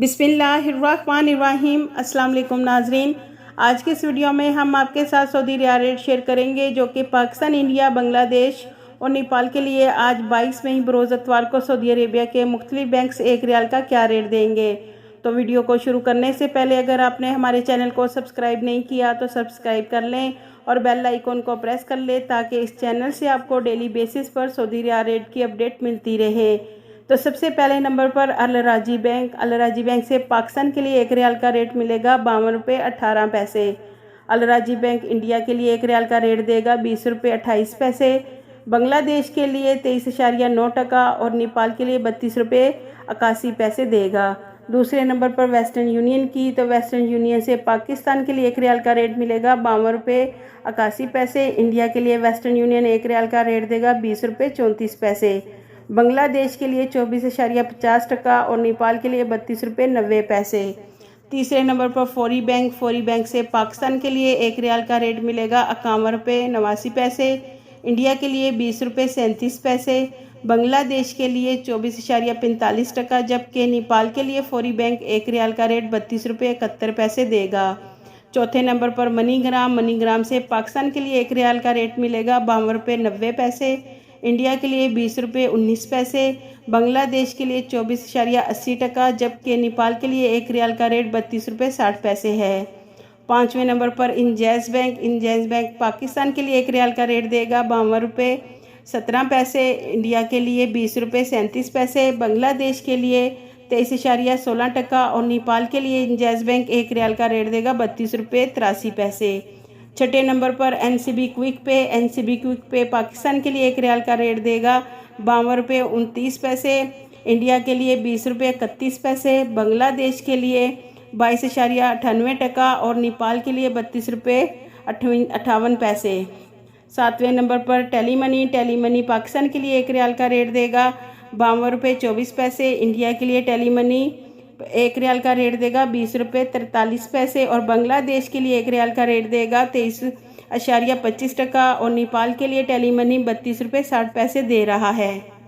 बिस्मिल्लाहिर्रहमानिर्रहीम। अस्सलाम वालेकुम नाजरीन, आज के इस वीडियो में हम आपके साथ सऊदी रियाल रेट शेयर करेंगे जो कि पाकिस्तान, इंडिया, बांग्लादेश और नेपाल के लिए आज 22 मई बरोज़ इतवार को सऊदी अरेबिया के मुख्तलिफ बैंक से एक रियाल का क्या रेट देंगे। तो वीडियो को शुरू करने से पहले अगर आपने हमारे चैनल को सब्सक्राइब नहीं किया तो सब्सक्राइब कर लें और बेल आइकन को प्रेस कर लें ताकि इस चैनल से आपको डेली बेसिस पर सऊदी रियाल रेट की अपडेट मिलती रहे। तो सबसे पहले नंबर पर अल राजी बैंक से पाकिस्तान के लिए एक रियाल का रेट मिलेगा 52 रुपये 18 पैसे। अल राजी बैंक इंडिया के लिए एक रियाल का रेट देगा 20 रुपये 28 पैसे। बांग्लादेश के लिए 23.9% और नेपाल के लिए 32 रुपये 81 पैसे देगा। दूसरे नंबर पर वेस्टर्न यूनियन की, तो वेस्टर्न यूनियन से पाकिस्तान के लिए एक रियाल का रेट मिलेगा 52 रुपये 81 पैसे। इंडिया के लिए वेस्टर्न यूनियन एक रियाल का रेट देगा 20 रुपये 34 पैसे। बांग्लादेश के लिए 24.50% और नेपाल के लिए 32 रुपये 90 पैसे। तीसरे नंबर पर फौरी बैंक से पाकिस्तान के लिए एक रियाल का रेट मिलेगा 51 रुपये 89 पैसे। इंडिया के लिए 20 रुपये 37 पैसे। बांग्लादेश के लिए 24.45%, जबकि नेपाल के लिए फौरी बैंक एक रियाल का रेट 32 रुपये 71 पैसे देगा। चौथे नंबर पर मनीग्राम से पाकिस्तान के लिए एक रियाल का रेट मिलेगा 52 रुपये 90 पैसे। इंडिया के लिए 20 रुपये 19 पैसे। बांग्लादेश के लिए 24.80%, जबकि नेपाल के लिए एक रियाल का रेट 32 रुपये 60 पैसे है। पाँचवें नंबर पर इंजैज़ बैंक पाकिस्तान के लिए एक रियाल का रेट देगा 52 रुपये 17 पैसे। इंडिया के लिए 20 रुपये 37 पैसे। बांग्लादेश के लिए 23.16% और नेपाल के लिए इंजैज़ बैंक एक रियाल का रेट देगा 32 रुपये 83 पैसे। छठे नंबर पर एनसीबी क्विक पे पाकिस्तान के लिए एक रियाल का रेट देगा 52 रुपये 29 पैसे। इंडिया के लिए 20 रुपये 31 पैसे। बांग्लादेश के लिए 22.98% और नेपाल के लिए 32 रुपये 58 पैसे। सातवें नंबर पर टेली मनी पाकिस्तान के लिए एक रियाल का रेट देगा 52 रुपये 24 पैसे। इंडिया के लिए टेली मनी एक रियाल का रेट देगा 20 रुपये 43 पैसे और बांग्लादेश के लिए एक रियाल का रेट देगा 23.25% और नेपाल के लिए टेली मनी 32 रुपये 60 पैसे दे रहा है।